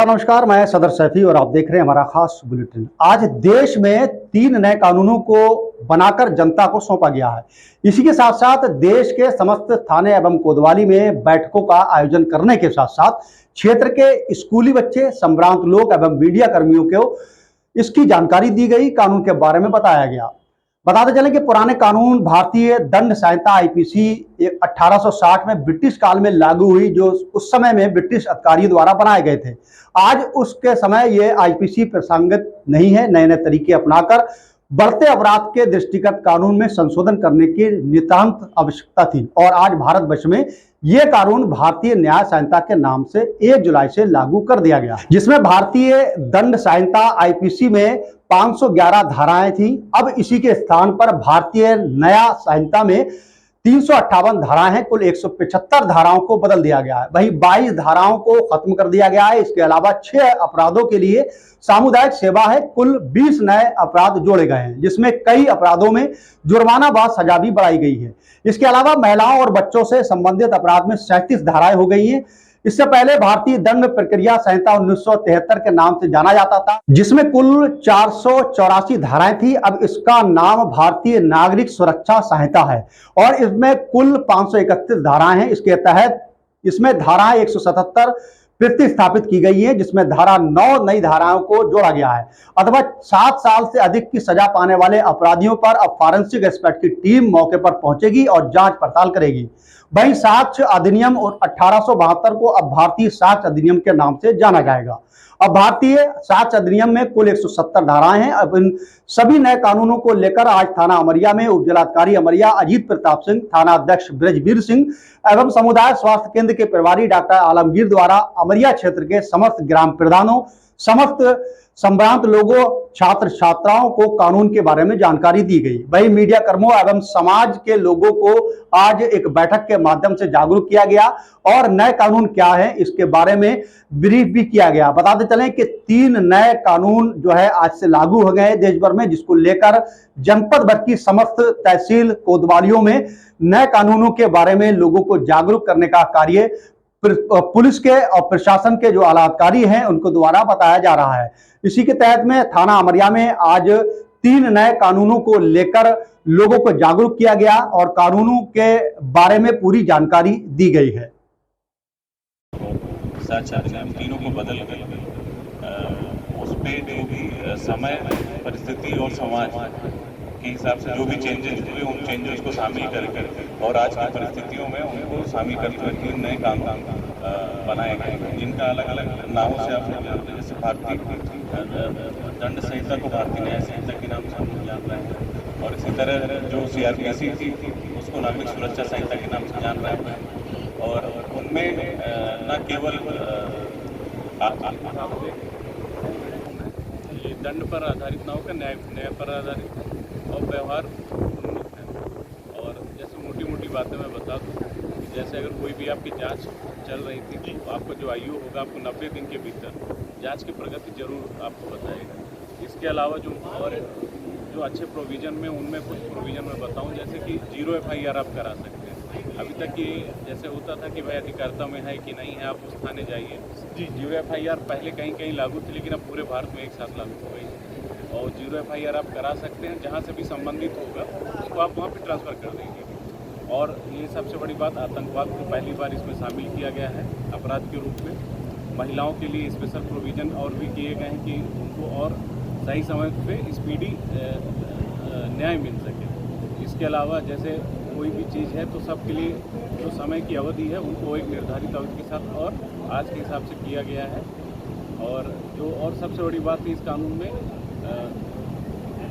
नमस्कार, मैं सदर सैफी और आप देख रहे हैं हमारा खास बुलेटिन। आज देश में 3 नए कानूनों को बनाकर जनता को सौंपा गया है। इसी के साथ साथ देश के समस्त थाने एवं कोतवाली में बैठकों का आयोजन करने के साथ साथ क्षेत्र के स्कूली बच्चे, संभ्रांत लोग एवं मीडिया कर्मियों को इसकी जानकारी दी गई, कानून के बारे में बताया गया। बताते चलें कि पुराने कानून भारतीय दंड संहिता आईपीसी 1860 में ब्रिटिश काल में लागू हुई, जो उस समय में ब्रिटिश अधिकारियों द्वारा बनाए गए थे। आज उसके समय ये आईपीसी प्रासंगिक नहीं है। नए नए तरीके अपनाकर बढ़ते अपराध के दृष्टिगत कानून में संशोधन करने की नितांत आवश्यकता थी और आज भारतवर्ष में ये कानून भारतीय न्याय संहिता के नाम से 1 जुलाई से लागू कर दिया गया, जिसमें भारतीय दंड संहिता आईपीसी में 511 धाराएं थी। अब इसी के स्थान पर भारतीय न्याय संहिता में 358 धाराएं हैं। कुल 175 धाराओं को बदल दिया गया है। वहीं 22 धाराओं को खत्म कर दिया गया है। इसके अलावा 6 अपराधों के लिए सामुदायिक सेवा है। कुल 20 नए अपराध जोड़े गए हैं, जिसमें कई अपराधों में जुर्माना व सजा भी बढ़ाई गई है। इसके अलावा महिलाओं और बच्चों से संबंधित अपराध में 37 धाराएं हो गई हैं। इससे पहले भारतीय दंड प्रक्रिया संहिता 1973 के नाम से जाना जाता था, जिसमें कुल 484 धाराएं थी। अब इसका नाम भारतीय नागरिक सुरक्षा संहिता है और इसमें कुल 531 धाराएं हैं। इसके तहत इसमें धाराएं 177 प्रतिस्थापित की गई है, जिसमें धारा 9 नई धाराओं को जोड़ा गया है। अथवा 7 साल से अधिक की सजा पाने वाले अपराधियों पर अब फॉरेंसिक एक्सपर्ट की टीम मौके पर पहुंचेगी और जांच पड़ताल करेगी। वहीं साक्ष्य अधिनियम और 1872 को अब भारतीय साक्ष्य अधिनियम के नाम से जाना जाएगा। अब भारतीय साक्ष्य अधिनियम में कुल 170 धाराएं हैं। अब इन सभी नए कानूनों को लेकर आज थाना अमरिया में उपजिलाधिकारी अमरिया अजीत प्रताप सिंह, थाना अध्यक्ष ब्रजबीर सिंह एवं समुदाय स्वास्थ्य केंद्र के प्रभारी डॉक्टर आलमगीर द्वारा अमरिया क्षेत्र के समस्त ग्राम प्रधानों, समस्त संभ्रांत लोगों, छात्र छात्राओं को कानून के बारे में जानकारी दी गई। वही मीडिया कर्मियों एवं समाज के लोगों को आज एक बैठक के माध्यम से जागरूक किया गया और नए कानून क्या है इसके बारे में ब्रीफ भी किया गया। बताते चलें कि 3 नए कानून जो है आज से लागू हो गए देश भर में, जिसको लेकर जनपद भर की समस्त तहसील कोतवालियों में नए कानूनों के बारे में लोगों को जागरूक करने का कार्य पुलिस के और प्रशासन के जो आला अधिकारी हैं उनको द्वारा बताया जा रहा है। इसी के तहत में थाना अमरिया में आज 3 नए कानूनों को लेकर लोगों को जागरूक किया गया और कानूनों के बारे में पूरी जानकारी दी गई है। तीनों को बदल गए उस पे जो भी समय, परिस्थिति और समाज के हिसाब से जो भी चेंजेस हुए उन चेंजेस को शामिल करके और आज की परिस्थितियों में उनको शामिल करते हुए 3 नए कानून बनाए गए हैं, जिनका अलग अलग नामों से आप जानते हैं। जैसे भारतीय दंड संहिता को भारतीय न्याय संहिता के नाम से हम जान रहे हैं और इसी तरह जो CRPC थी उसको नागरिक सुरक्षा संहिता के नाम से जान रहे हैं। और उनमें न केवल ये दंड पर आधारित ना होकर न्याय पर आधारित और व्यवहार उन्मुख है। और जैसे मोटी मोटी बातें मैं बता दूँ, जैसे अगर कोई भी आपकी जांच चल रही थी तो आपका जो आयु होगा आपको 90 दिन के भीतर जांच की प्रगति जरूर आपको बताएगा। इसके अलावा जो अच्छे प्रोविज़न में उनमें कुछ प्रोविज़न मैं बताऊं, जैसे कि 0 FIR आप करा सकते हैं। अभी तक ये जैसे होता था कि भाई अधिकारिता में है कि नहीं है, आप उस थाने जाइए। 0 FIR पहले कहीं कहीं लागू थी, लेकिन अब पूरे भारत में एक साथ लागू हो गई और 0 FIR आप करा सकते हैं। जहाँ से भी संबंधित होगा उसको आप वहाँ पर ट्रांसफ़र कर देंगे। और ये सबसे बड़ी बात, आतंकवाद को पहली बार इसमें शामिल किया गया है अपराध के रूप में। महिलाओं के लिए स्पेशल प्रोविज़न और भी किए गए हैं कि उनको और सही समय पे स्पीडी न्याय मिल सके। इसके अलावा जैसे कोई भी चीज़ है तो सबके लिए जो समय की अवधि है उनको एक निर्धारित अवधि के साथ और आज के हिसाब से किया गया है। और सबसे बड़ी बात है इस कानून में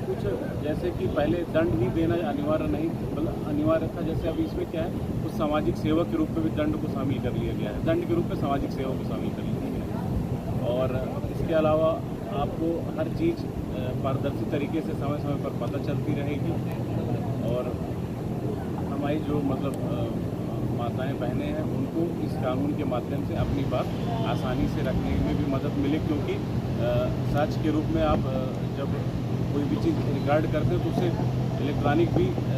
कुछ जैसे कि पहले दंड ही देना अनिवार्य नहीं, मतलब अनिवार्य था। जैसे अभी इसमें क्या है, कुछ सामाजिक सेवा के रूप में भी दंड को शामिल कर लिया गया है। दंड के रूप में सामाजिक सेवा को शामिल कर लिया गया है। और इसके अलावा आपको हर चीज़ पारदर्शी तरीके से समय समय पर पता चलती रहेगी और हमारी जो माताएं बहनें हैं उनको इस कानून के माध्यम से अपनी बात आसानी से रखने में भी मदद मिले, क्योंकि साक्ष्य के रूप में आप जब कोई भी चीज़ रिकॉर्ड करते हैं तो उसे इलेक्ट्रॉनिक भी